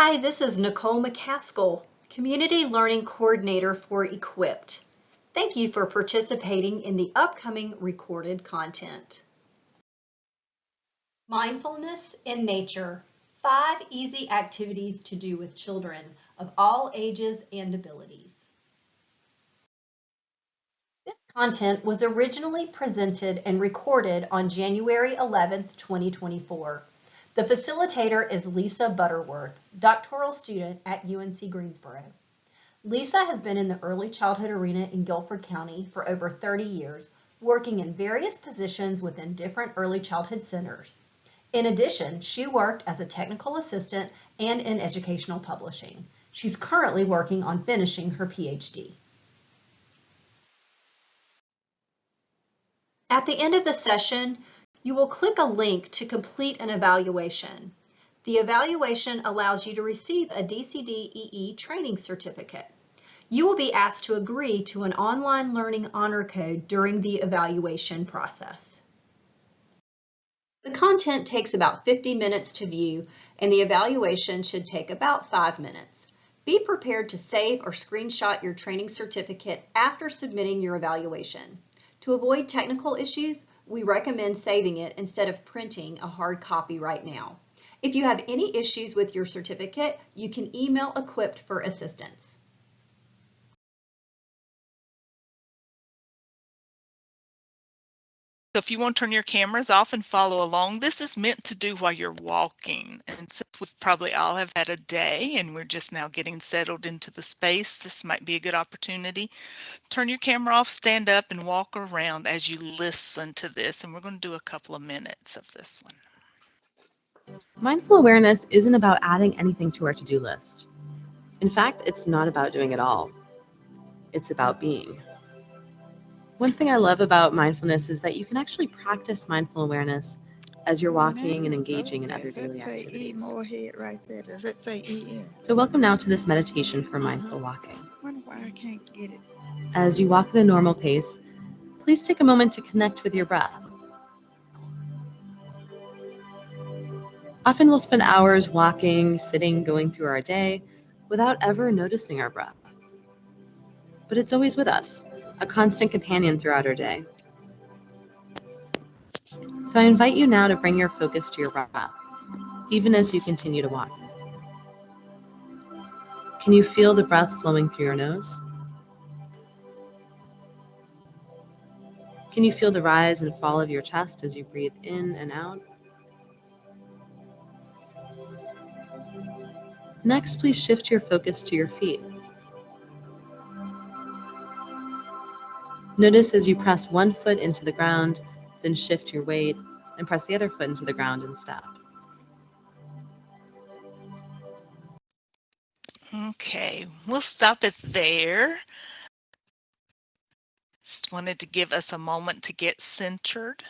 Hi, this is Nicole McCaskill, Community Learning Coordinator for Equipped. Thank you for participating in the upcoming recorded content. Mindfulness in Nature, 5 easy activities to do with children of all ages and abilities. This content was originally presented and recorded on January 11th, 2024. The facilitator is Lisa Butterworth, doctoral student at UNC Greensboro. Lisa has been in the early childhood arena in Guilford County for over 30 years, working in various positions within different early childhood centers. In addition, she worked as a technical assistant and in educational publishing. She's currently working on finishing her PhD. At the end of the session, you will click a link to complete an evaluation. The evaluation allows you to receive a DCD-EE training certificate. You will be asked to agree to an online learning honor code during the evaluation process. The content takes about 50 minutes to view, and the evaluation should take about 5 minutes. Be prepared to save or screenshot your training certificate after submitting your evaluation. To avoid technical issues, we recommend saving it instead of printing a hard copy right now. If you have any issues with your certificate, you can email Equipped for assistance. So if you want to turn your cameras off and follow along, this is meant to do while you're walking. And since we probably all have had a day and we're just now getting settled into the space, this might be a good opportunity. Turn your camera off, stand up, and walk around as you listen to this. And we're going to do a couple of minutes of this one. Mindful awareness isn't about adding anything to our to-do list. In fact, it's not about doing it all. It's about being. One thing I love about mindfulness is that you can actually practice mindful awareness as you're walking and engaging in other daily activities. Right there. Does that say EN? So welcome now to this meditation for mindful walking. I wonder why I can't get it. As you walk at a normal pace, please take a moment to connect with your breath. Often we'll spend hours walking, sitting, going through our day without ever noticing our breath. But it's always with us, a constant companion throughout our day. So I invite you now to bring your focus to your breath, even as you continue to walk. Can you feel the breath flowing through your nose? Can you feel the rise and fall of your chest as you breathe in and out? Next, please shift your focus to your feet. Notice as you press one foot into the ground, then shift your weight and press the other foot into the ground and step. Okay, we'll stop it there. Just wanted to give us a moment to get centered.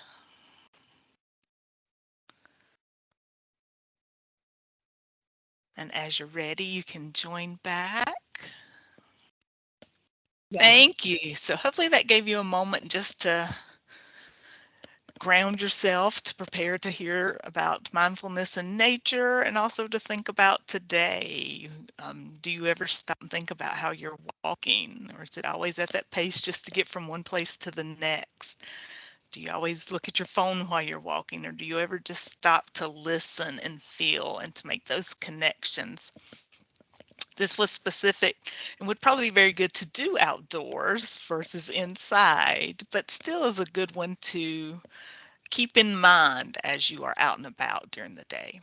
And as you're ready, you can join back. Yeah. Thank you. So hopefully that gave you a moment just to ground yourself, to prepare to hear about mindfulness in nature, and also to think about today. Do you ever stop and think about how you're walking, or is it always at that pace just to get from one place to the next? Do you always look at your phone while you're walking, or do you ever just stop to listen and feel and to make those connections? This was specific and would probably be very good to do outdoors versus inside, but still is a good one to keep in mind as you are out and about during the day.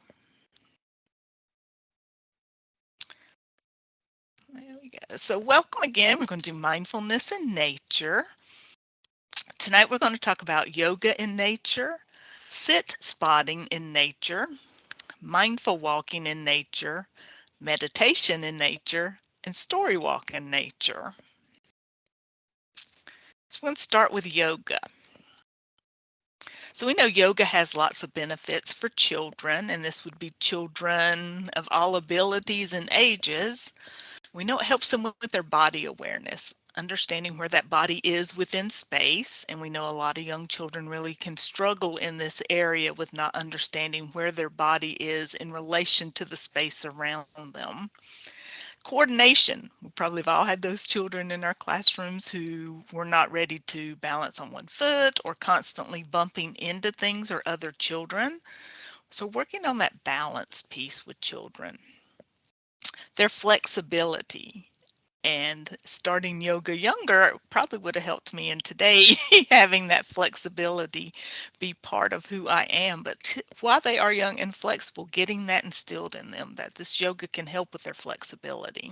There we go. So welcome again. We're going to do mindfulness in nature. Tonight we're going to talk about yoga in nature, sit spotting in nature, mindful walking in nature, meditation in nature, and story walk in nature. So we're going to start with yoga. So we know yoga has lots of benefits for children, and this would be children of all abilities and ages. We know it helps them with their body awareness. understanding where that body is within space. And we know a lot of young children really can struggle in this area with not understanding where their body is in relation to the space around them. Coordination. We probably have all had those children in our classrooms who were not ready to balance on one foot or constantly bumping into things or other children. So working on that balance piece with children. Their flexibility. And starting yoga younger probably would have helped me in today having that flexibility be part of who I am. But while they are young and flexible, getting that instilled in them, that this yoga can help with their flexibility.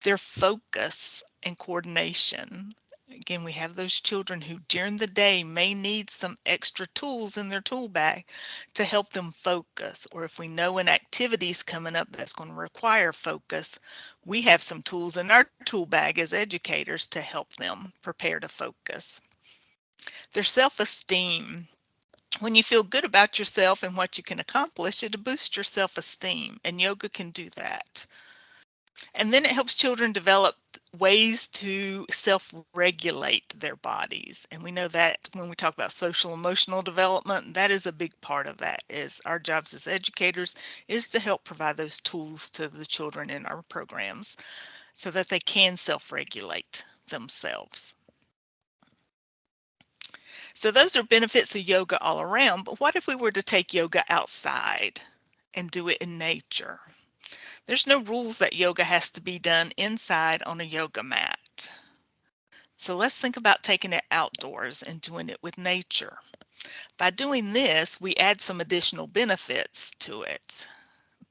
Their focus and coordination. Again, we have those children who during the day may need some extra tools in their tool bag to help them focus. Or if we know an activity is coming up that's going to require focus, we have some tools in our tool bag as educators to help them prepare to focus. Their self-esteem. When you feel good about yourself and what you can accomplish, it'll boost your self-esteem, and yoga can do that. And then it helps children develop ways to self-regulate their bodies. And we know that when we talk about social emotional development, that is a big part of that. Is our jobs as educators is to help provide those tools to the children in our programs so that they can self-regulate themselves. So those are benefits of yoga all around, but what if we were to take yoga outside and do it in nature? There's no rules that yoga has to be done inside on a yoga mat. So let's think about taking it outdoors and doing it with nature. By doing this, we add some additional benefits to it.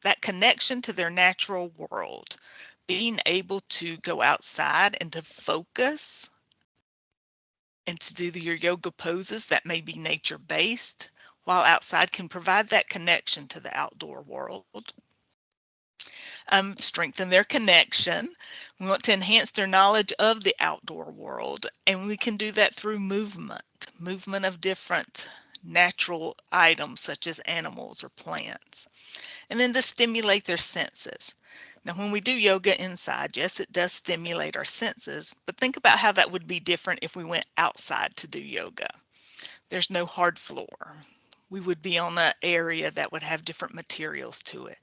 That connection to their natural world, being able to go outside and to focus and to do your yoga poses that may be nature-based, while outside can provide that connection to the outdoor world. Strengthen their connection. We want to enhance their knowledge of the outdoor world, and we can do that through movement of different natural items such as animals or plants. And then to stimulate their senses. Now, when we do yoga inside, yes, it does stimulate our senses, but think about how that would be different if we went outside to do yoga. There's no hard floor. We would be on an area that would have different materials to it.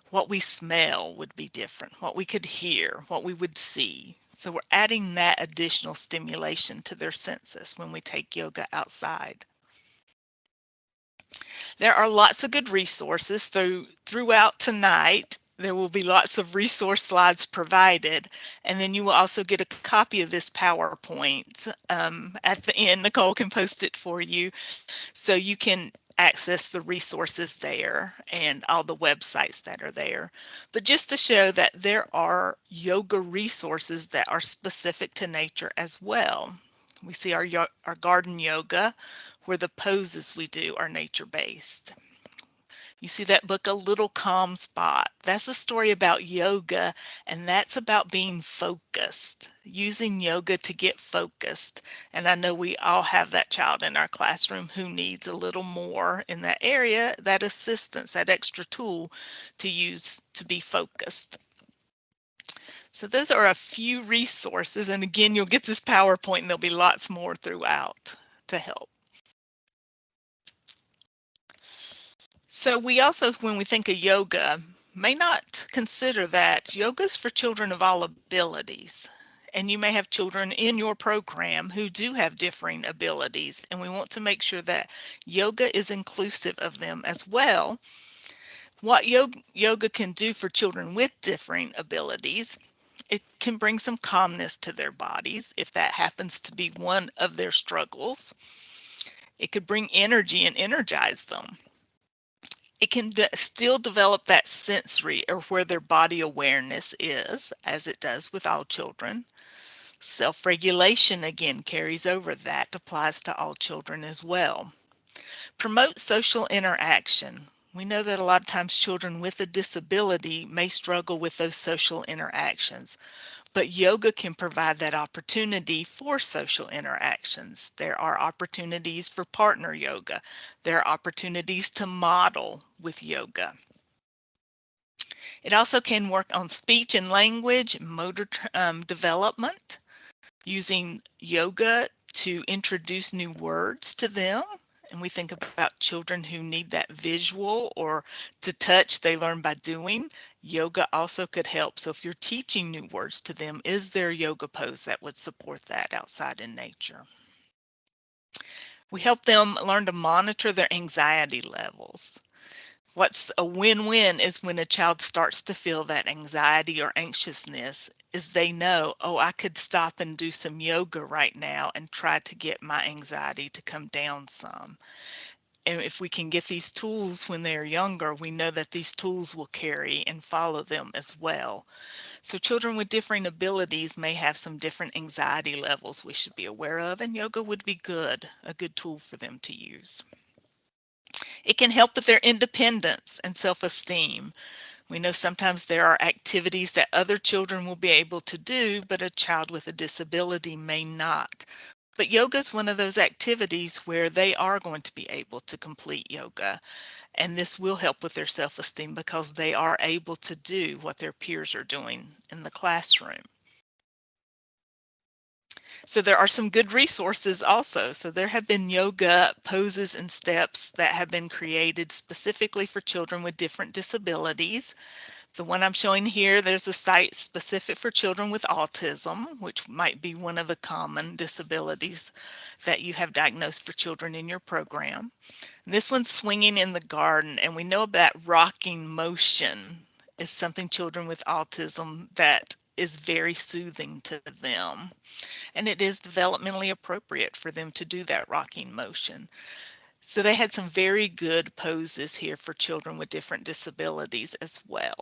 What we smell would be different, what we could hear, what we would see. So we're adding that additional stimulation to their senses when we take yoga outside. There are lots of good resources throughout tonight. There will be lots of resource slides provided, and then you will also get a copy of this PowerPoint at the end. Nicole can post it for you, so you can access the resources there and all the websites that are there. But just to show that there are yoga resources that are specific to nature as well. We see our garden yoga, where the poses we do are nature-based. You see that book, A Little Calm Spot. That's a story about yoga, and that's about being focused, using yoga to get focused. And I know we all have that child in our classroom who needs a little more in that area, that assistance, that extra tool to use to be focused. So those are a few resources, and again, you'll get this PowerPoint and there'll be lots more throughout to help. So we also, when we think of yoga, may not consider that yoga is for children of all abilities. And you may have children in your program who do have differing abilities, and we want to make sure that yoga is inclusive of them as well. What yoga can do for children with differing abilities, it can bring some calmness to their bodies if that happens to be one of their struggles. It could bring energy and energize them. It can still develop that sensory or where their body awareness is, as it does with all children. Self-regulation again carries over. That applies to all children as well. Promote social interaction. We know that a lot of times children with a disability may struggle with those social interactions, but yoga can provide that opportunity for social interactions. There are opportunities for partner yoga. There are opportunities to model with yoga. It also can work on speech and language, motor development. using yoga to introduce new words to them. And we think about children who need that visual, or to touch, they learn by doing. Yoga also could help. So if you're teaching new words to them, is there a yoga pose that would support that outside in nature? We help them learn to monitor their anxiety levels. What's a win-win is when a child starts to feel that anxiety or anxiousness, is they know, oh, I could stop and do some yoga right now and try to get my anxiety to come down some. And if we can get these tools when they're younger, we know that these tools will carry and follow them as well. So children with differing abilities may have some different anxiety levels we should be aware of, and yoga would be a good tool for them to use. It can help with their independence and self-esteem. We know sometimes there are activities that other children will be able to do, but a child with a disability may not. But yoga is one of those activities where they are going to be able to complete yoga, and this will help with their self-esteem because they are able to do what their peers are doing in the classroom. So there are some good resources also. So there have been yoga poses and steps that have been created specifically for children with different disabilities. The one I'm showing here, there's a site specific for children with autism, which might be one of the common disabilities that you have diagnosed for children in your program. This one's swinging in the garden, and we know that rocking motion is something children with autism that is very soothing to them. And it is developmentally appropriate for them to do that rocking motion. So they had some very good poses here for children with different disabilities as well.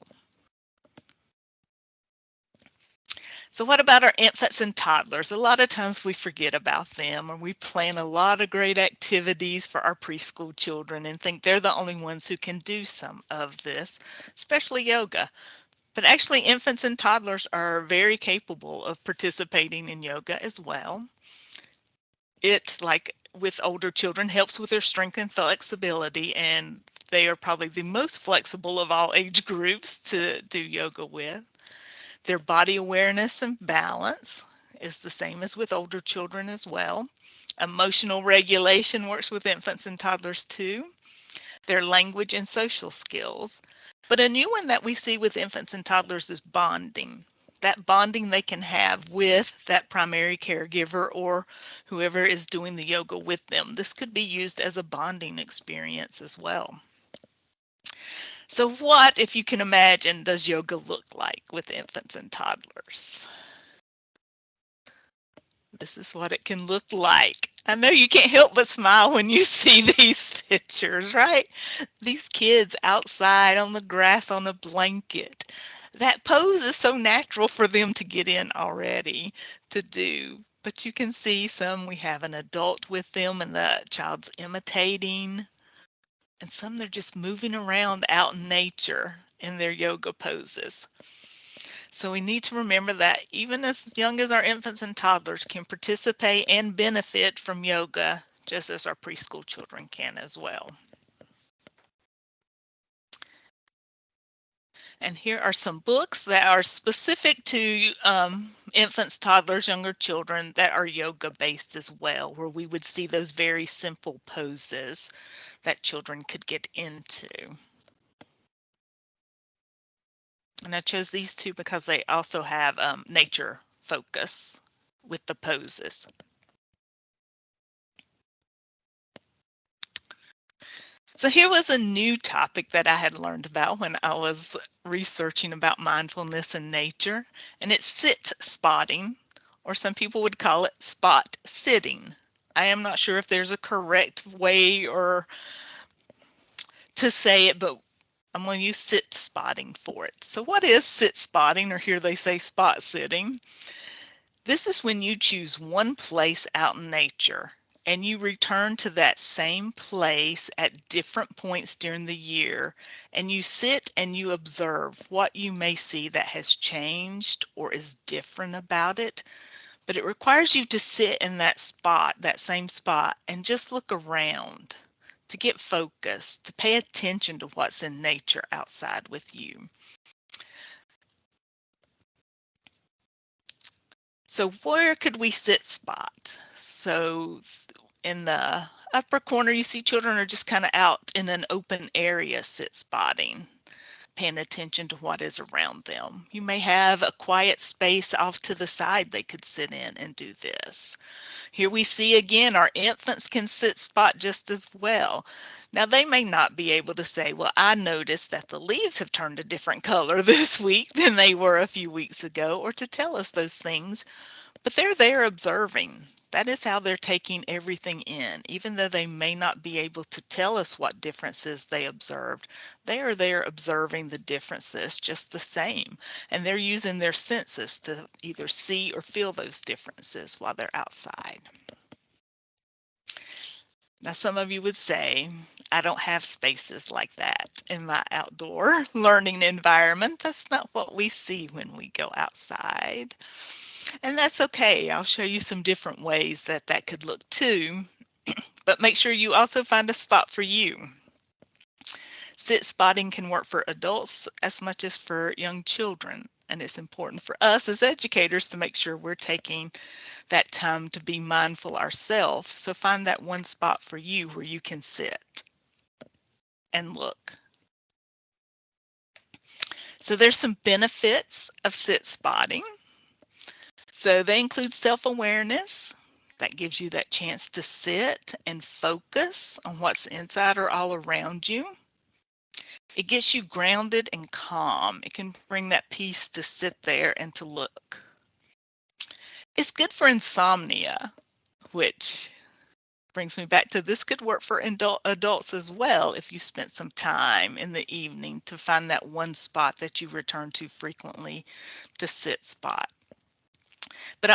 So what about our infants and toddlers? A lot of times we forget about them, or we plan a lot of great activities for our preschool children and think they're the only ones who can do some of this, especially yoga. But actually infants and toddlers are very capable of participating in yoga as well. It, like with older children, helps with their strength and flexibility, and they are probably the most flexible of all age groups to do yoga with. Their body awareness and balance is the same as with older children as well. Emotional regulation works with infants and toddlers too. Their language and social skills. But a new one that we see with infants and toddlers is bonding. That bonding they can have with that primary caregiver or whoever is doing the yoga with them. This could be used as a bonding experience as well. So what, if you can imagine, does yoga look like with infants and toddlers? This is what it can look like. I know you can't help but smile when you see these pictures, right? These kids outside on the grass on a blanket. That pose is so natural for them to get in already to do. But you can see some, we have an adult with them and the child's imitating. And some they're just moving around out in nature in their yoga poses. So we need to remember that even as young as our infants and toddlers can participate and benefit from yoga, just as our preschool children can as well. And here are some books that are specific to infants, toddlers, younger children that are yoga based as well, where we would see those very simple poses that children could get into. And I chose these two because they also have nature focus with the poses. So here was a new topic that I had learned about when I was researching about mindfulness and nature, and it's sit spotting, or some people would call it spot sitting. I am not sure if there's a correct way or to say it, but I'm going to use sit spotting for it. So what is sit spotting, or here they say spot sitting? This is when you choose one place out in nature and you return to that same place at different points during the year, and you sit and you observe what you may see that has changed or is different about it. But it requires you to sit in that spot, that same spot, and just look around, to get focused, to pay attention to what's in nature outside with you. So where could we sit spot? So in the upper corner, you see children are just kind of out in an open area sit spotting, paying attention to what is around them. You may have a quiet space off to the side they could sit in and do this. Here we see again our infants can sit spot just as well. Now they may not be able to say, well, I noticed that the leaves have turned a different color this week than they were a few weeks ago, or to tell us those things, but they're there observing. That is how they're taking everything in. Even though they may not be able to tell us what differences they observed, they are there observing the differences just the same. And they're using their senses to either see or feel those differences while they're outside. Now, some of you would say, I don't have spaces like that in my outdoor learning environment. That's not what we see when we go outside. And that's okay. I'll show you some different ways that that could look too, but make sure you also find a spot for you. Sit spotting can work for adults as much as for young children, and it's important for us as educators to make sure we're taking that time to be mindful ourselves. So find that one spot for you where you can sit and look. So there's some benefits of sit spotting. So they include self-awareness. That gives you that chance to sit and focus on what's inside or all around you. It gets you grounded and calm. It can bring that peace to sit there and to look. It's good for insomnia, which brings me back to this could work for adults as well if you spent some time in the evening to find that one spot that you return to frequently to sit spot. But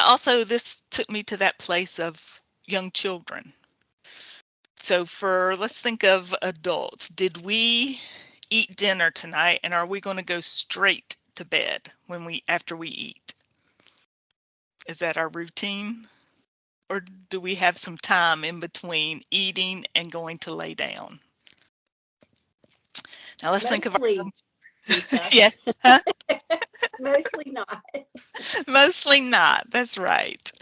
this took me to that place of young children. So let's think of adults. Did we eat dinner tonight, and are we going to go straight to bed after we eat? Is that our routine? Or do we have some time in between eating and going to lay down? Now let's think of our yes, huh? Mostly not. Mostly not. That's right.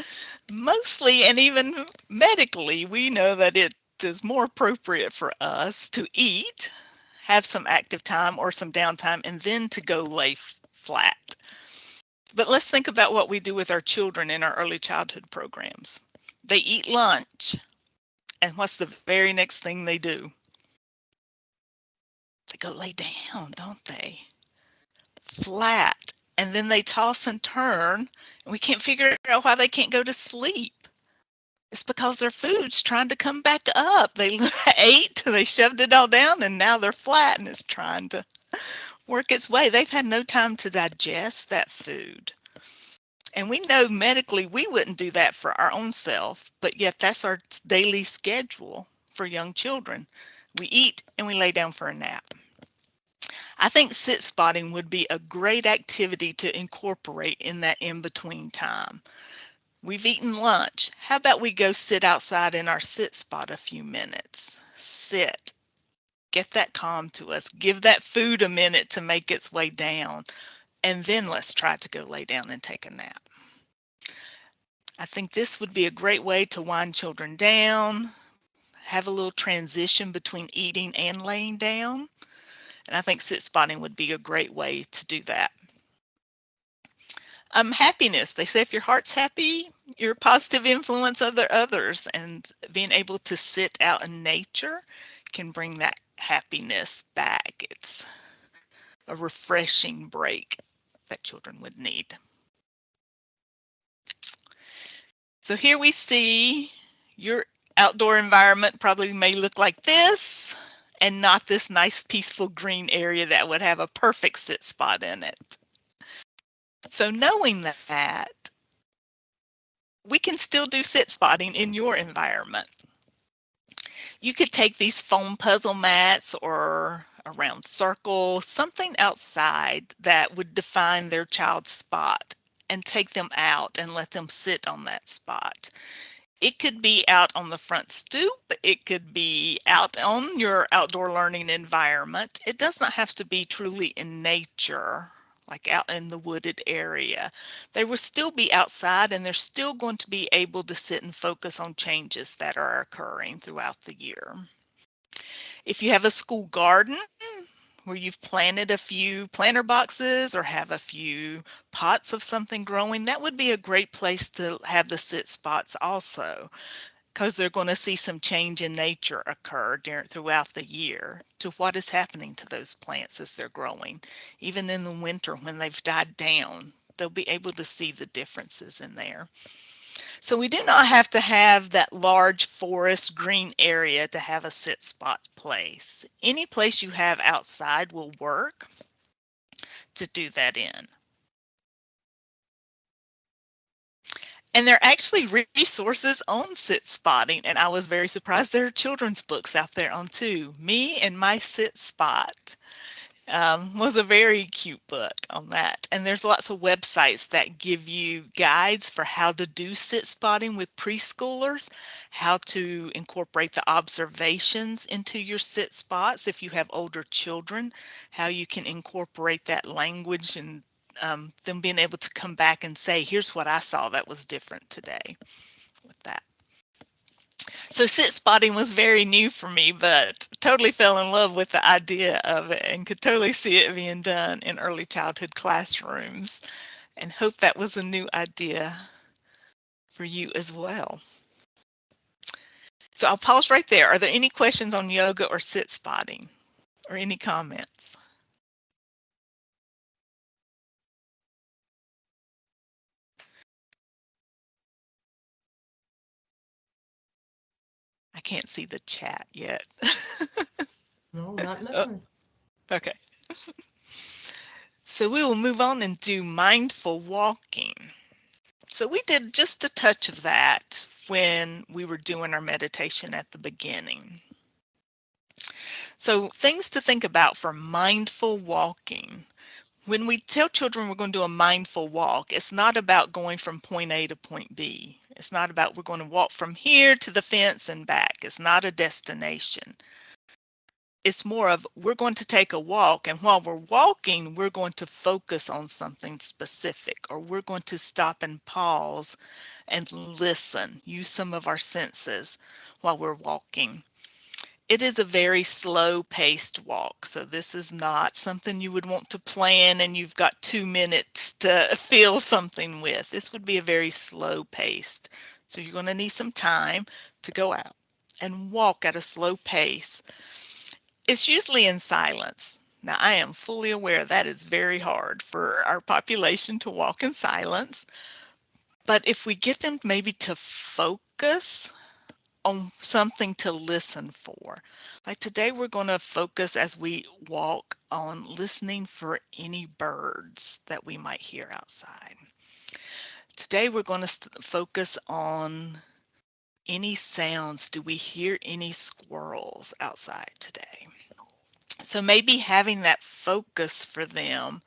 Mostly, and even medically, we know that it is more appropriate for us to eat, have some active time or some downtime, and then to go lay flat. But let's think about what we do with our children in our early childhood programs. They eat lunch, and what's the very next thing they do? They go lay down, don't they? Flat. And then they toss and turn, and we can't figure out why they can't go to sleep. It's because their food's trying to come back up. They ate, they shoved it all down, and now they're flat, and it's trying to work its way. They've had no time to digest that food. And we know medically we wouldn't do that for our own self, but yet that's our daily schedule for young children. We eat and we lay down for a nap. I think sit spotting would be a great activity to incorporate in that in-between time. We've eaten lunch. How about we go sit outside in our sit spot a few minutes? Sit. Get that calm to us. Give that food a minute to make its way down. And then let's try to go lay down and take a nap. I think this would be a great way to wind children down, have a little transition between eating and laying down. And I think sit spotting would be a great way to do that. Happiness. They say if your heart's happy, you're a positive influence on others, and being able to sit out in nature can bring that happiness back. It's a refreshing break that children would need. So here we see your outdoor environment probably may look like this, and not this nice peaceful green area that would have a perfect sit spot in it. So knowing that, we can still do sit spotting in your environment. You could take these foam puzzle mats or a round circle, something outside that would define their child's spot, and take them out and let them sit on that spot. It could be out on the front stoop. It could be out on your outdoor learning environment. It does not have to be truly in nature, like out in the wooded area. They will still be outside and they're still going to be able to sit and focus on changes that are occurring throughout the year. If you have a school garden where you've planted a few planter boxes or have a few pots of something growing, that would be a great place to have the sit spots also, because they're going to see some change in nature occur throughout the year to what is happening to those plants as they're growing. Even in the winter when they've died down, they'll be able to see the differences in there. So we do not have to have that large forest green area to have a sit spot place. Any place you have outside will work to do that in. And there are actually resources on sit spotting, and I was very surprised there are children's books out there on too. Me and My Sit Spot was a very cute book on that. And there's lots of websites that give you guides for how to do sit spotting with preschoolers, how to incorporate the observations into your sit spots if you have older children, how you can incorporate that language and them being able to come back and say, here's what I saw that was different today with that. So sit spotting was very new for me, but totally fell in love with the idea of it and could totally see it being done in early childhood classrooms, and hope that was a new idea for you as well. So I'll pause right there. Are there any questions on yoga or sit spotting or any comments? I can't see the chat yet. No, not in Oh, okay. So we will move on and do mindful walking. So we did just a touch of that when we were doing our meditation at the beginning. So things to think about for mindful walking. When we tell children we're going to do a mindful walk, it's not about going from point A to point B. It's not about we're going to walk from here to the fence and back. It's not a destination. It's more of we're going to take a walk, and while we're walking, we're going to focus on something specific, or we're going to stop and pause and listen, use some of our senses while we're walking. It is a very slow paced walk, so this is not something you would want to plan and you've got 2 minutes to feel something with. This would be a very slow paced. So you're going to need some time to go out and walk at a slow pace. It's usually in silence. Now, I am fully aware that is very hard for our population to walk in silence. But if we get them maybe to focus on something to listen for, like today we're going to focus as we walk on listening for any birds that we might hear outside. Today we're going to focus on any sounds. Do we hear any squirrels outside today? So maybe having that focus for them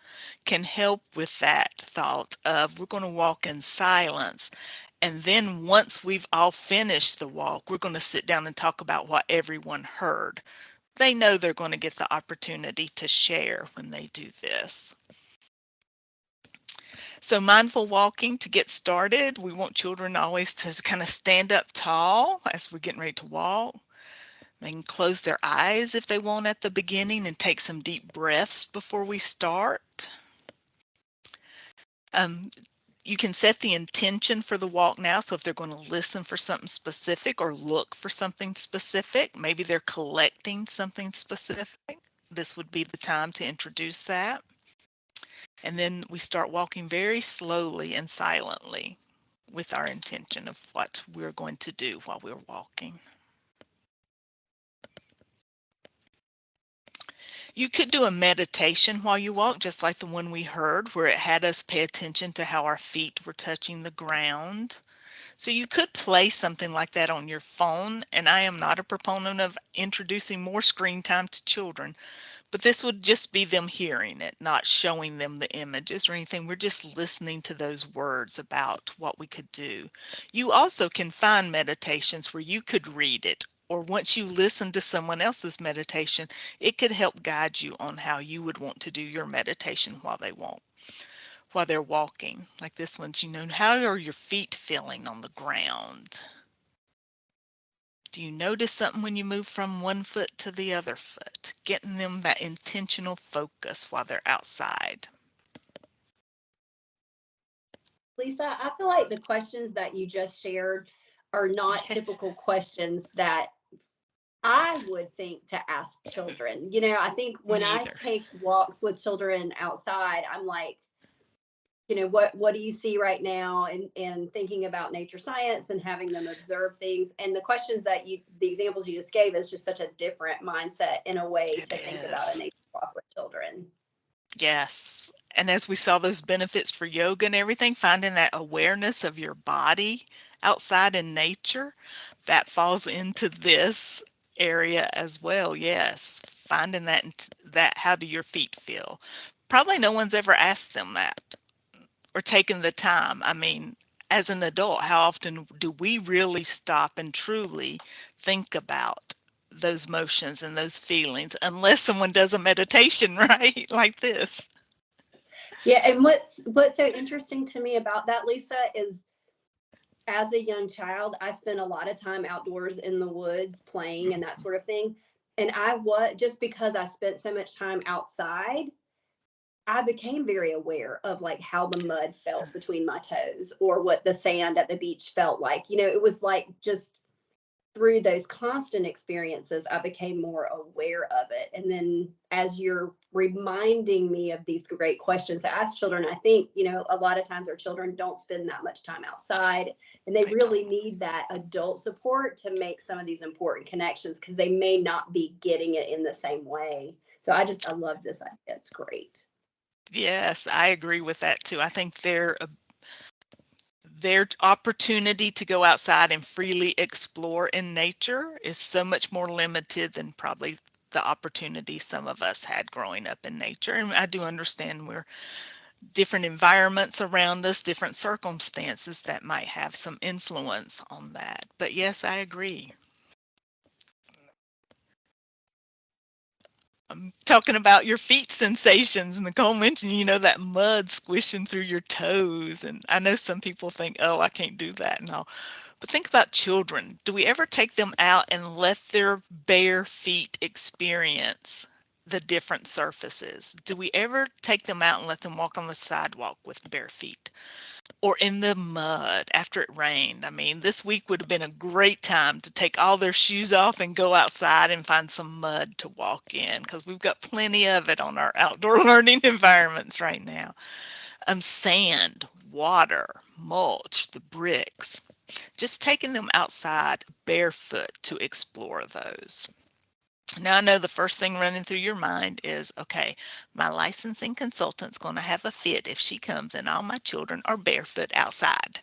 can help with that thought of we're going to walk in silence. And then once we've all finished the walk, we're going to sit down and talk about what everyone heard. They know they're going to get the opportunity to share when they do this. So mindful walking, to get started, we want children always to kind of stand up tall as we're getting ready to walk. They can close their eyes if they want at the beginning and take some deep breaths before we start. You can set the intention for the walk now. So if they're going to listen for something specific or look for something specific, maybe they're collecting something specific, this would be the time to introduce that. And then we start walking very slowly and silently with our intention of what we're going to do while we're walking. You could do a meditation while you walk, just like the one we heard, where it had us pay attention to how our feet were touching the ground. So you could play something like that on your phone, and I am not a proponent of introducing more screen time to children, but this would just be them hearing it, not showing them the images or anything. We're just listening to those words about what we could do. You also can find meditations where you could read it or once you listen to someone else's meditation, it could help guide you on how you would want to do your meditation while they're walking. Like this one's, how are your feet feeling on the ground? Do you notice something when you move from one foot to the other foot? Getting them that intentional focus while they're outside. Lisa, I feel like the questions that you just shared are not typical questions that I would think to ask children. I think when I take walks with children outside, I'm like, what do you see right now? And thinking about nature science and having them observe things. And the questions the examples you just gave is just such a different mindset in a way to think about a nature walk with children. Yes. And as we saw those benefits for yoga and everything, finding that awareness of your body outside in nature, that falls into this area as well. Yes. Finding that how do your feet feel? Probably no one's ever asked them that or taken the time. I mean, as an adult, how often do we really stop and truly think about those motions and those feelings, unless someone does a meditation, right? Like this. Yeah, and what's so interesting to me about that, Lisa, is as a young child, I spent a lot of time outdoors in the woods playing and that sort of thing. And just because I spent so much time outside, I became very aware of like how the mud felt between my toes or what the sand at the beach felt like. It was like just through those constant experiences, I became more aware of it. And then as you're reminding me of these great questions to ask children, I think, a lot of times our children don't spend that much time outside and they really need that adult support to make some of these important connections because they may not be getting it in the same way. So I love this idea. It's great. Yes, I agree with that too. I think their opportunity to go outside and freely explore in nature is so much more limited than probably the opportunity some of us had growing up in nature. And I do understand we're different environments around us, different circumstances that might have some influence on that. But yes, I agree. I'm talking about your feet sensations. Nicole mentioned, that mud squishing through your toes. And I know some people think, oh, I can't do that and all. But think about children. Do we ever take them out and let their bare feet experience the different surfaces? Do we ever take them out and let them walk on the sidewalk with bare feet? Or in the mud after it rained? I mean, this week would have been a great time to take all their shoes off and go outside and find some mud to walk in, because we've got plenty of it on our outdoor learning environments right now. Sand, water, mulch, the bricks. Just taking them outside barefoot to explore those. Now I know the first thing running through your mind is, okay, my licensing consultant's going to have a fit if she comes and all my children are barefoot outside.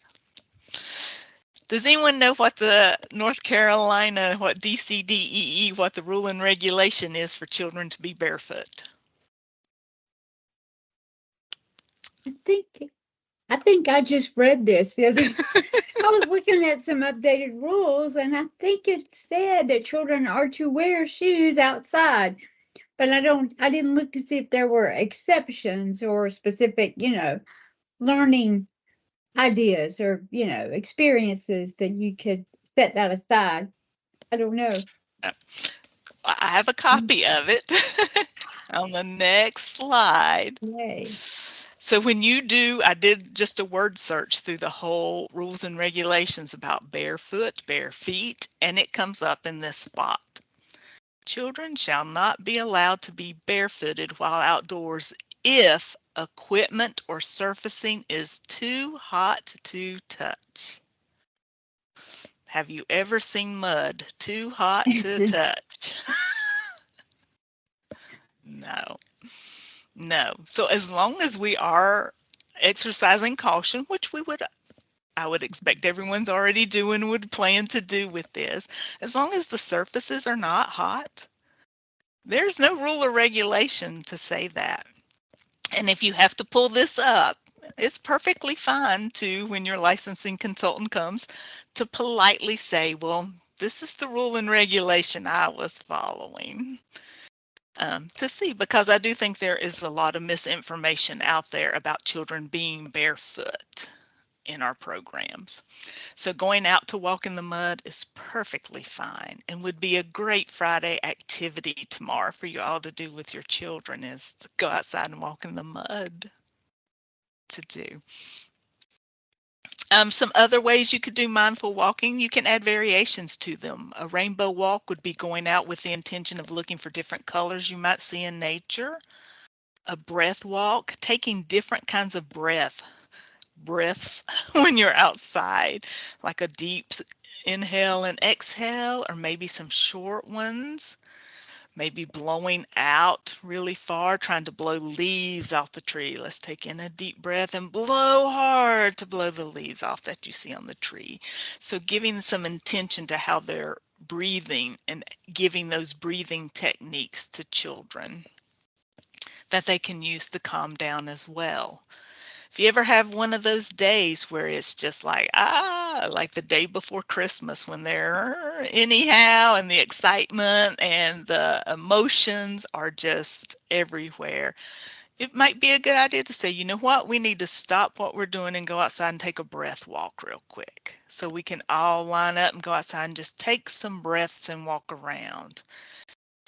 Does anyone know what the North Carolina, what DCDEE, what the rule and regulation is for children to be barefoot? I think I just read this the other. I was looking at some updated rules, and I think it said that children are to wear shoes outside. But I didn't look to see if there were exceptions or specific, learning ideas or, experiences that you could set that aside. I don't know. I have a copy of it on the next slide. Yay. So when you do, I did just a word search through the whole rules and regulations about barefoot, bare feet, and it comes up in this spot. Children shall not be allowed to be barefooted while outdoors if equipment or surfacing is too hot to touch. Have you ever seen mud too hot to touch? No. No. So as long as we are exercising caution, which I would expect everyone's already doing, would plan to do with this, as long as the surfaces are not hot, there's no rule or regulation to say that. And if you have to pull this up, it's perfectly fine to, when your licensing consultant comes, to politely say, well, This is the rule and regulation I was following. To see, because I do think there is a lot of misinformation out there about children being barefoot in our programs. So going out to walk in the mud is perfectly fine and would be a great Friday activity tomorrow for you all to do with your children, is to go outside and walk in the mud to do. Some other ways you could do mindful walking, you can add variations to them. A rainbow walk would be going out with the intention of looking for different colors you might see in nature. A breath walk, taking different kinds of breaths when you're outside, like a deep inhale and exhale, or maybe some short ones. Maybe blowing out really far, trying to blow leaves off the tree. Let's take in a deep breath and blow hard to blow the leaves off that you see on the tree. So giving some intention to how they're breathing and giving those breathing techniques to children that they can use to calm down as well. If you ever have one of those days where it's just like, like the day before Christmas when they're anyhow, and the excitement and the emotions are just everywhere, it might be a good idea to say, you know what, we need to stop what we're doing and go outside and take a breath walk real quick. So we can all line up and go outside and just take some breaths and walk around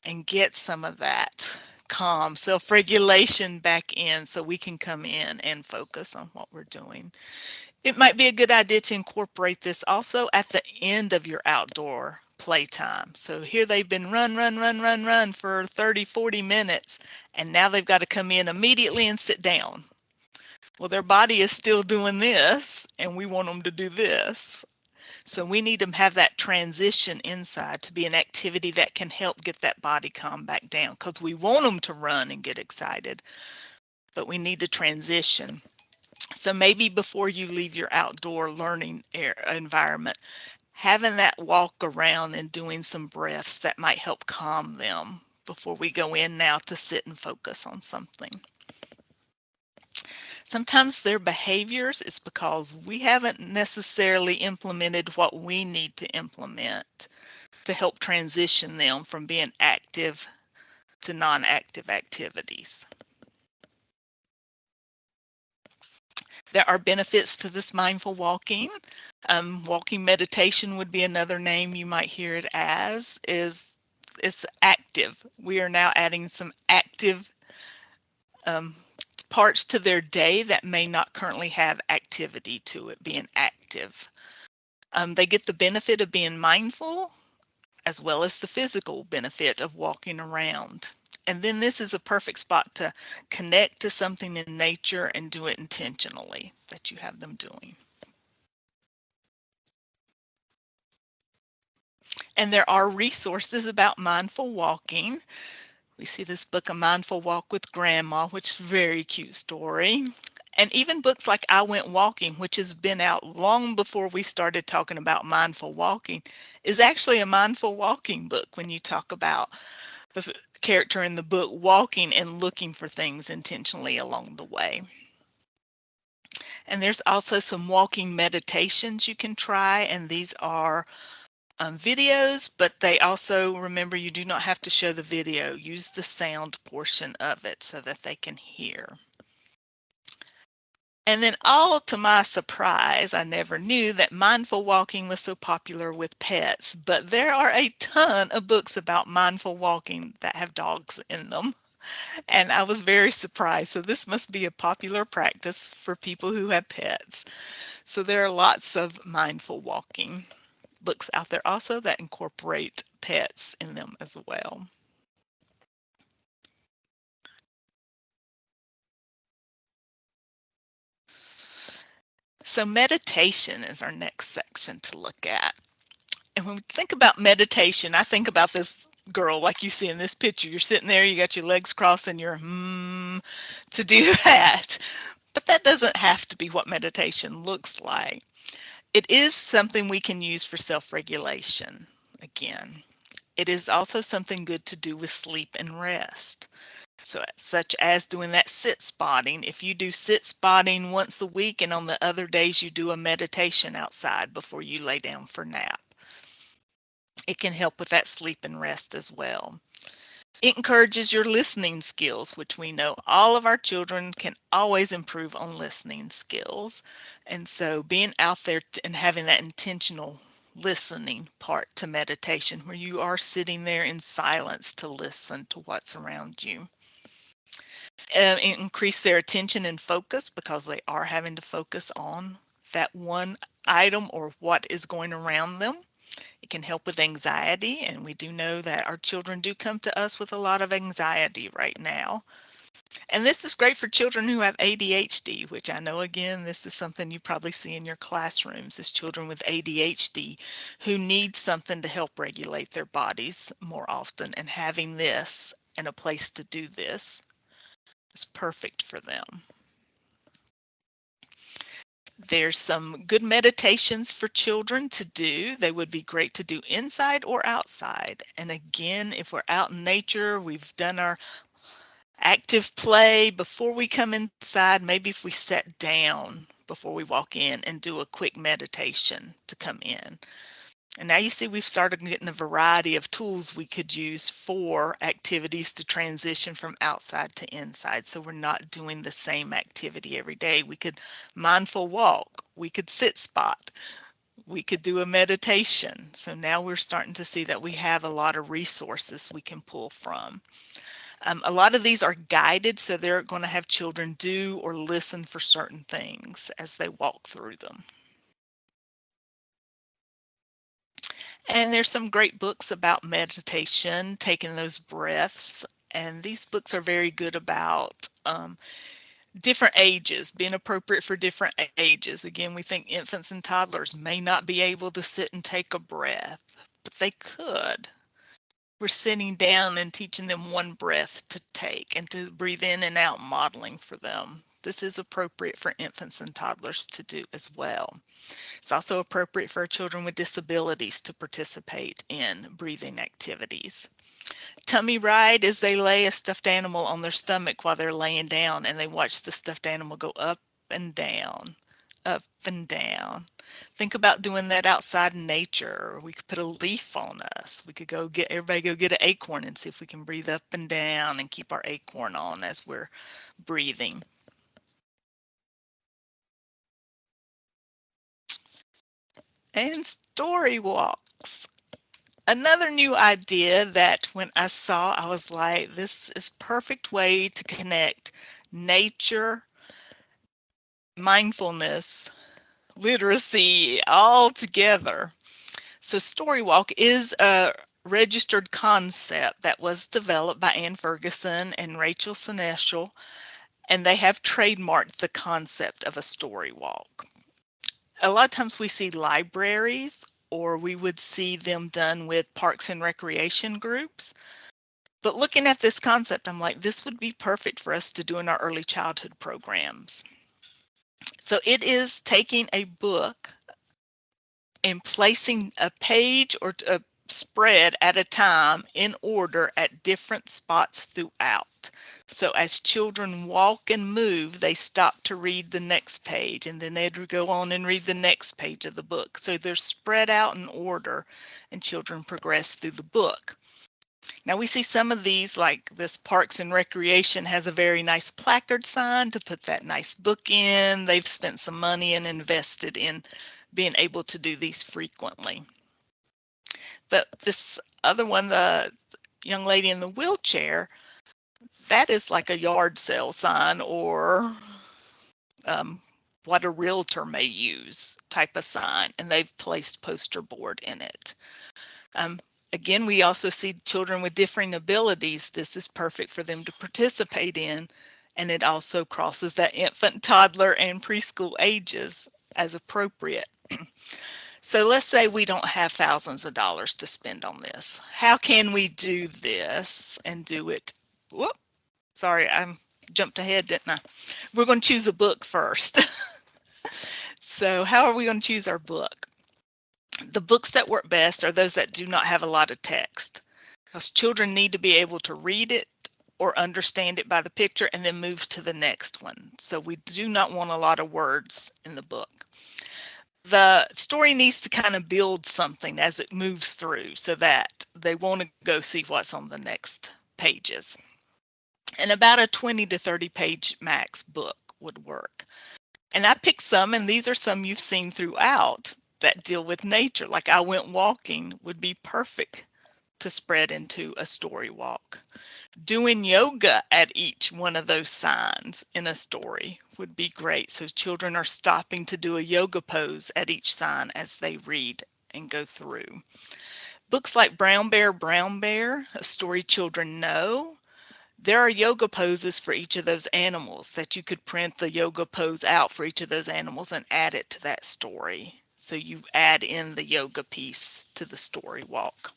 and get some of that calm self-regulation back in so we can come in and focus on what we're doing. It might be a good idea to incorporate this also at the end of your outdoor playtime. So here they've been run for 30, 40 minutes, and now they've got to come in immediately and sit down. Well, their body is still doing this, and we want them to do this. So we need to have that transition inside to be an activity that can help get that body calm back down, because we want them to run and get excited, but we need to transition. So maybe before you leave your outdoor learning environment, having that walk around and doing some breaths that might help calm them before we go in now to sit and focus on something. Sometimes their behaviors is because we haven't necessarily implemented what we need to implement to help transition them from being active to non-active activities. There are benefits to this mindful walking. Walking meditation would be another name you might hear it as. It's active. We are now adding some active parts to their day that may not currently have activity to it, being active. They get the benefit of being mindful, as well as the physical benefit of walking around. And then this is a perfect spot to connect to something in nature and do it intentionally that you have them doing. And there are resources about mindful walking. We see this book, A Mindful Walk with Grandma, which is a very cute story. And even books like I Went Walking, which has been out long before we started talking about mindful walking, is actually a mindful walking book when you talk about the character in the book walking and looking for things intentionally along the way. And there's also some walking meditations you can try, and these are videos, but they also, remember, you do not have to show the video. Use the sound portion of it so that they can hear. And then, all to my surprise, I never knew that mindful walking was so popular with pets, but there are a ton of books about mindful walking that have dogs in them. And I was very surprised. So this must be a popular practice for people who have pets. So there are lots of mindful walking books out there also that incorporate pets in them as well. So meditation is our next section to look at. And when we think about meditation, I think about this girl like you see in this picture. You're sitting there, you got your legs crossed, and you're to do that. But that doesn't have to be what meditation looks like. It is something we can use for self-regulation. Again, it is also something good to do with sleep and rest. So, such as doing that sit spotting. If you do sit spotting once a week, and on the other days you do a meditation outside before you lay down for nap. It can help with that sleep and rest as well. It encourages your listening skills, which we know all of our children can always improve on listening skills. And so being out there and having that intentional listening part to meditation, where you are sitting there in silence to listen to what's around you. Increase their attention and focus, because they are having to focus on that one item or what is going around them. It can help with anxiety, and we do know that our children do come to us with a lot of anxiety right now. And this is great for children who have ADHD, which I know, again, this is something you probably see in your classrooms, is children with ADHD who need something to help regulate their bodies more often, and having this and a place to do this is perfect for them. There's some good meditations for children to do. They would be great to do inside or outside. And again, if we're out in nature, we've done our active play before we come inside, maybe if we sit down before we walk in and do a quick meditation to come in. And now you see we've started getting a variety of tools we could use for activities to transition from outside to inside. So we're not doing the same activity every day. We could mindful walk, we could sit spot, we could do a meditation. So now we're starting to see that we have a lot of resources we can pull from. A lot of these are guided, so they're going to have children do or listen for certain things as they walk through them. And there's some great books about meditation, taking those breaths. And these books are very good about different ages, being appropriate for different ages. Again, we think infants and toddlers may not be able to sit and take a breath, but they could. We're sitting down and teaching them one breath to take and to breathe in and out, modeling for them. This is appropriate for infants and toddlers to do as well. It's also appropriate for children with disabilities to participate in breathing activities. Tummy ride is they lay a stuffed animal on their stomach while they're laying down, and they watch the stuffed animal go up and down, up and down. Think about doing that outside in nature. We could put a leaf on us. We could everybody go get an acorn and see if we can breathe up and down and keep our acorn on as we're breathing. And story walks. Another new idea that when I saw, I was like, this is perfect way to connect nature, mindfulness, literacy all together. So Story Walk is a registered concept that was developed by Ann Ferguson and Rachel Seneschal, and they have trademarked the concept of a story walk. A lot of times we see libraries, or we would see them done with parks and recreation groups. But looking at this concept, I'm like, this would be perfect for us to do in our early childhood programs. So it is taking a book and placing a page or a spread at a time in order at different spots throughout. So as children walk and move, they stop to read the next page, and then they'd go on and read the next page of the book. So they're spread out in order, and children progress through the book. Now we see some of these, like this Parks and Recreation has a very nice placard sign to put that nice book in. They've spent some money and invested in being able to do these frequently. But this other one, the young lady in the wheelchair, that is like a yard sale sign, or what a realtor may use type of sign, and they've placed poster board in it. Again, we also see children with differing abilities. This is perfect for them to participate in, and it also crosses that infant, toddler, and preschool ages as appropriate. So let's say we don't have thousands of dollars to spend on this. How can we do this and do it? Whoop, sorry, I jumped ahead, didn't I? We're going to choose a book first. So how are we going to choose our book? The books that work best are those that do not have a lot of text, because children need to be able to read it or understand it by the picture and then move to the next one. So we do not want a lot of words in the book. the story needs to kind of build something as it moves through so that they want to go see what's on the next pages. And about a 20 to 30 page max book would work. And I picked some, and these are some you've seen throughout that deal with nature. Like I Went Walking would be perfect to spread into a story walk. Doing yoga at each one of those signs in a story would be great. So children are stopping to do a yoga pose at each sign as they read and go through. Books like Brown Bear, a story children know. There are yoga poses for each of those animals that you could print the yoga pose out for each of those animals and add it to that story. So you add in the yoga piece to the story walk.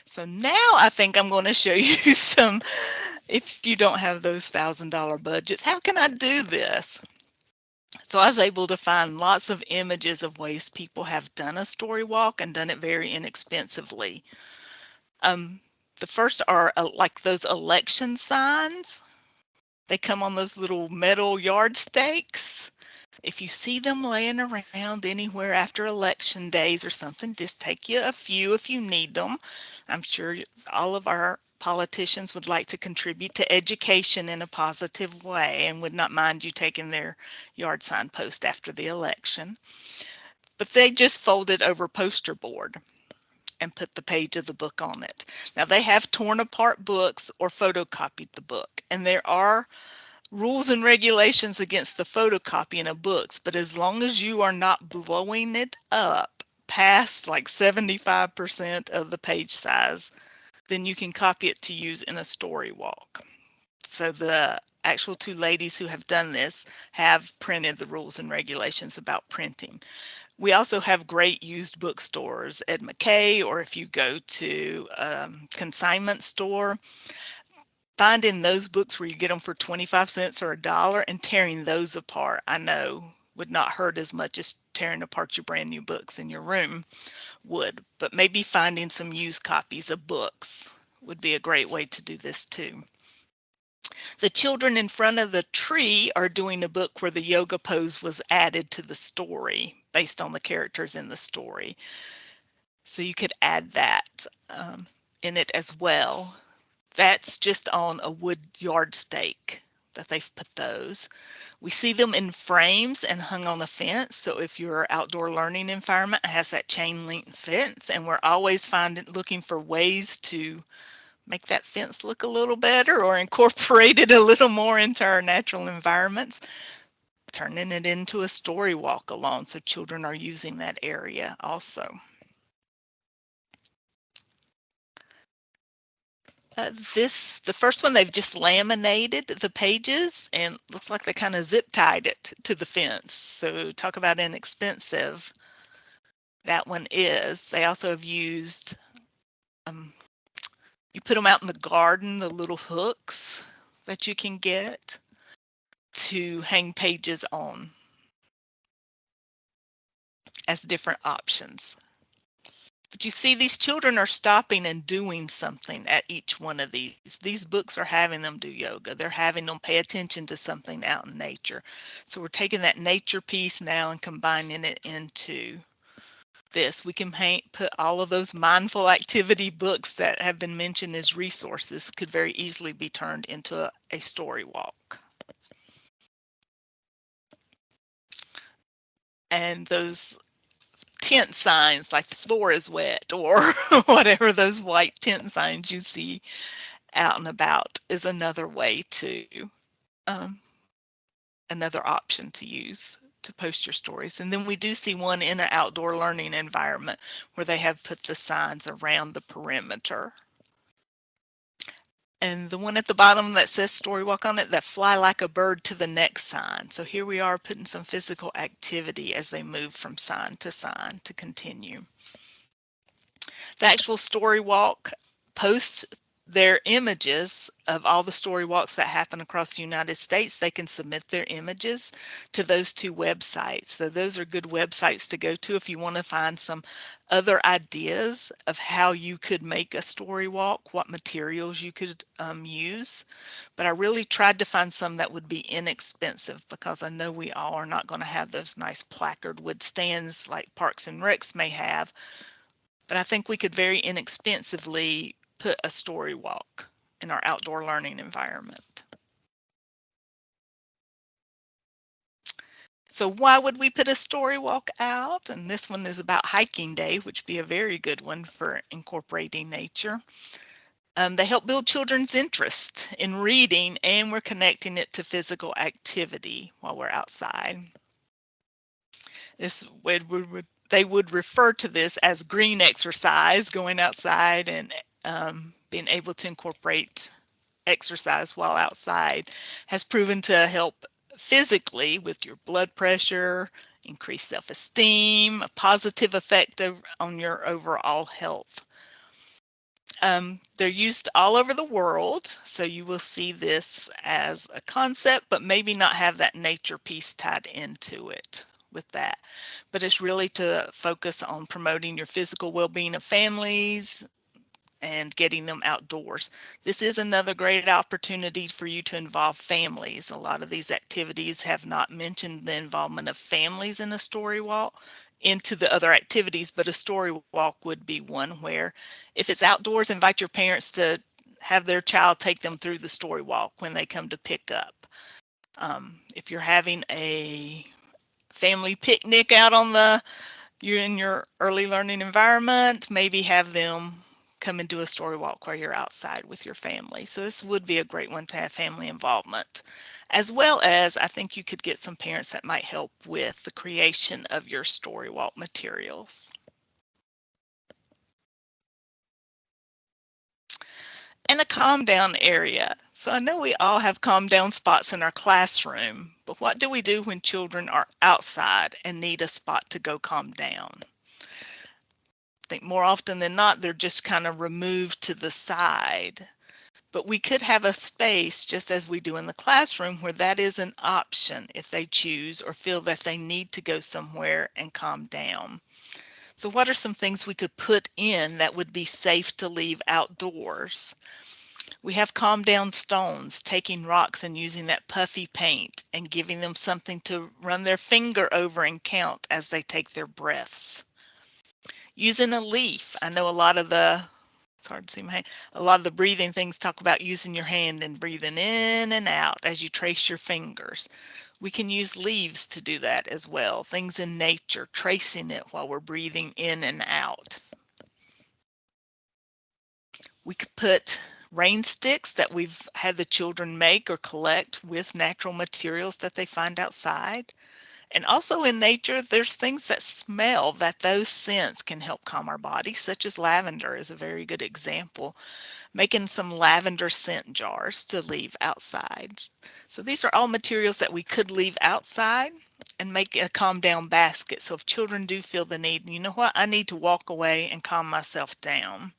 So now I think I'm going to show you some, if you don't have those $1,000 budgets, how can I do this? So I was able to find lots of images of ways people have done a story walk and done it very inexpensively. The first are like those election signs. They come on those little metal yard stakes. If you see them laying around anywhere after election days or something, just take you a few if you need them. I'm sure all of our politicians would like to contribute to education in a positive way and would not mind you taking their yard sign post after the election. But they just fold it over poster board and put the page of the book on it. Now they have torn apart books or photocopied the book, and there are rules and regulations against the photocopying of books, but as long as you are not blowing it up past like 75% of the page size, then you can copy it to use in a story walk. So the actual two ladies who have done this have printed the rules and regulations about printing. We also have great used bookstores, Ed McKay, or if you go to a consignment store, finding those books where you get them for 25 cents or $1 and tearing those apart, I know would not hurt as much as tearing apart your brand new books in your room would, but maybe finding some used copies of books would be a great way to do this too. The children in front of the tree are doing a book where the yoga pose was added to the story based on the characters in the story. So you could add that in it as well. That's just on a wood yard stake that they've put those. We see them in frames and hung on a fence. So if your outdoor learning environment has that chain link fence, and we're always looking for ways to make that fence look a little better or incorporate it a little more into our natural environments, turning it into a story walk along so children are using that area also. The first one, they've just laminated the pages and looks like they kind of zip tied it to the fence. So talk about inexpensive. That one is. They also have used, you put them out in the garden, the little hooks that you can get to hang pages on as different options. But you see, these children are stopping and doing something at each one of these. These books are having them do yoga. They're having them pay attention to something out in nature. So we're taking that nature piece now and combining it into this. We can put all of those mindful activity books that have been mentioned as resources could very easily be turned into a story walk. And those tent signs like the floor is wet or whatever those white tent signs you see out and about is another way to another option to use to post your stories. And then we do see one in an outdoor learning environment where they have put the signs around the perimeter. And the one at the bottom that says story walk on it, that fly like a bird to the next sign. So here we are putting some physical activity as they move from sign to continue. The actual story walk posts their images of all the story walks that happen across the United States. They can submit their images to those two websites. So those are good websites to go to if you want to find some other ideas of how you could make a story walk, what materials you could use. But I really tried to find some that would be inexpensive, because I know we all are not going to have those nice placard wood stands like Parks and Recs may have. But I think we could very inexpensively put a story walk in our outdoor learning environment. So why would we put a story walk out? And this one is about hiking day, which would be a very good one for incorporating nature. They help build children's interest in reading, and we're connecting it to physical activity while we're outside. They would refer to this as green exercise, going outside and being able to incorporate exercise while outside has proven to help physically with your blood pressure, increase self-esteem, a positive effect on your overall health. They're used all over the world, so you will see this as a concept, but maybe not have that nature piece tied into it with that. But it's really to focus on promoting your physical well-being of families and getting them outdoors. This is another great opportunity for you to involve families. A lot of these activities have not mentioned the involvement of families in a story walk into the other activities, but a story walk would be one where, if it's outdoors, invite your parents to have their child take them through the story walk when they come to pick up. If you're having a family picnic out on you're in your early learning environment, maybe have them come and do a story walk while you're outside with your family. So this would be a great one to have family involvement, as well as I think you could get some parents that might help with the creation of your story walk materials. And a calm down area. So I know we all have calm down spots in our classroom, but what do we do when children are outside and need a spot to go calm down? I think more often than not, they're just kind of removed to the side. But we could have a space, just as we do in the classroom, where that is an option if they choose or feel that they need to go somewhere and calm down. So what are some things we could put in that would be safe to leave outdoors? We have calm down stones, taking rocks and using that puffy paint and giving them something to run their finger over and count as they take their breaths. Using a leaf. I know it's hard to see my hand. A lot of the breathing things talk about using your hand and breathing in and out as you trace your fingers. We can use leaves to do that as well. Things in nature, tracing it while we're breathing in and out. We could put rain sticks that we've had the children make or collect with natural materials that they find outside. And also in nature, there's things that smell that those scents can help calm our body, such as lavender is a very good example. Making some lavender scent jars to leave outside. So these are all materials that we could leave outside and make a calm down basket. So if children do feel the need, you know what, I need to walk away and calm myself down,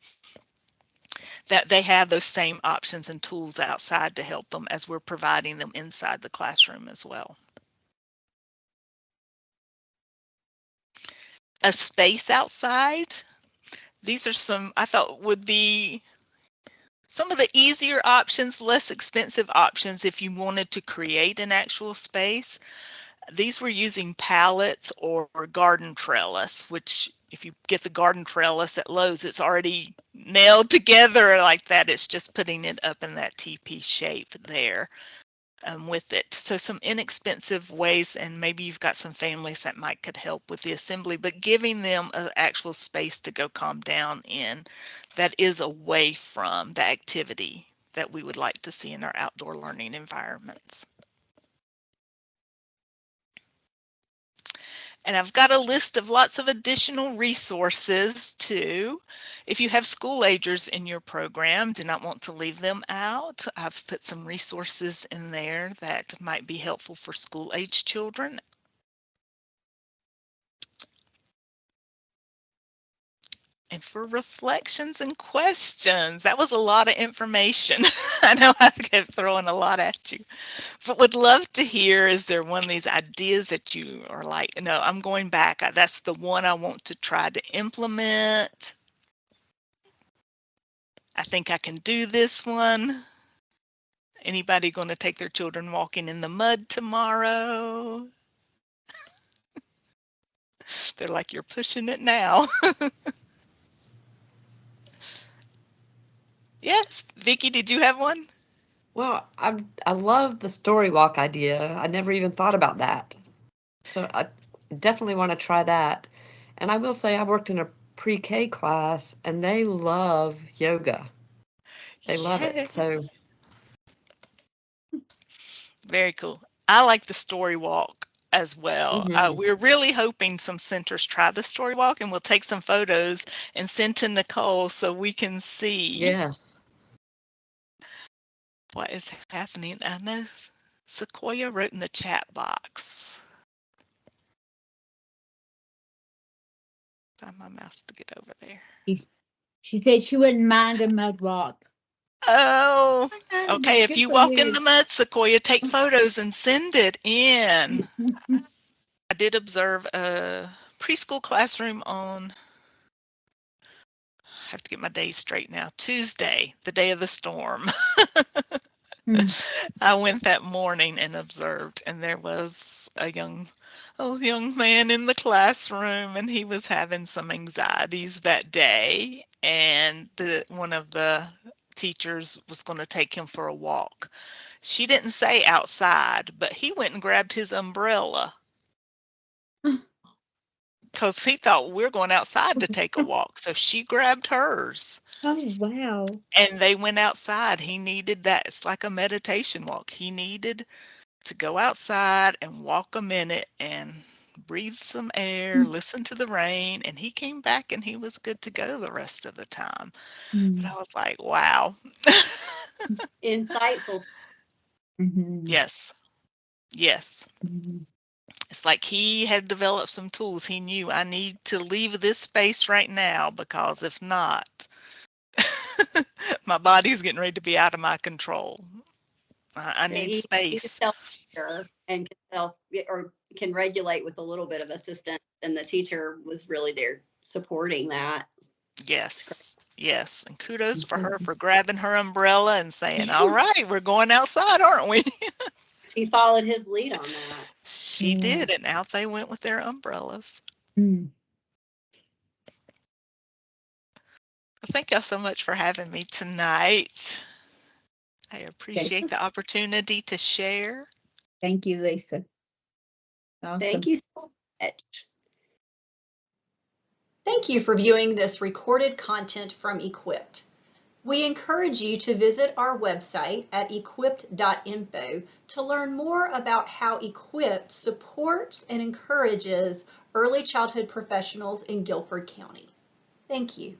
that they have those same options and tools outside to help them as we're providing them inside the classroom as well. A space outside. These are some I thought would be some of the easier options, less expensive options if you wanted to create an actual space. These were using pallets or garden trellis, which if you get the garden trellis at Lowe's, it's already nailed together like that. It's just putting it up in that TP shape there with it. So some inexpensive ways, and maybe you've got some families that could help with the assembly, but giving them an actual space to go calm down in that is away from the activity that we would like to see in our outdoor learning environments. And I've got a list of lots of additional resources too. If you have school agers in your program, do not want to leave them out. I've put some resources in there that might be helpful for school age children. and for reflections and questions. That was a lot of information. I know I kept throwing a lot at you, but would love to hear, is there one of these ideas that you are like, no, I'm going back. That's the one I want to try to implement. I think I can do this one. Anybody going to take their children walking in the mud tomorrow? They're like, you're pushing it now. Yes, Vicki, did you have one? Well, I love the story walk idea. I never even thought about that. So I definitely want to try that. And I will say I worked in a pre-K class and they love yoga. They love it. Yay. So Very cool. I like the story walk as well. We're really hoping some centers try the story walk, and we'll take some photos and send to Nicole so we can see yes. what is happening. I know Sequoia wrote in the chat box. Find my mouse to get over there. She said she wouldn't mind a mud walk. Oh, okay. If Good you for walk in you. the mud, Sequoia, take photos and send it in. I did observe a preschool classroom on, I have to get my days straight now, Tuesday, the day of the storm. I went that morning and observed, and there was a young man in the classroom, and he was having some anxieties that day, and one of the teachers was going to take him for a walk. She didn't say outside, but he went and grabbed his umbrella because he thought we're going outside to take a walk. So she grabbed hers. Oh, wow. And they went outside. He needed that. It's like a meditation walk. He needed to go outside and walk a minute and breathe some air, listen to the rain. And he came back and he was good to go the rest of the time. But I was like, wow. Insightful. Yes. Yes. It's like he had developed some tools. He knew I need to leave this space right now, because if not, my body's getting ready to be out of my control. I So need he's space. self-aware and can regulate with a little bit of assistance, and the teacher was really there supporting that. Yes, yes. And kudos for her for grabbing her umbrella and saying, all right, we're going outside, aren't we? She followed his lead on that. She did, and out they went with their umbrellas. Well, thank y'all so much for having me tonight. I appreciate the opportunity to share. Thank you, Lisa. Awesome. Thank you so much. Thank you for viewing this recorded content from Equipped. We encourage you to visit our website at equipped.info to learn more about how Equipped supports and encourages early childhood professionals in Guilford County. Thank you.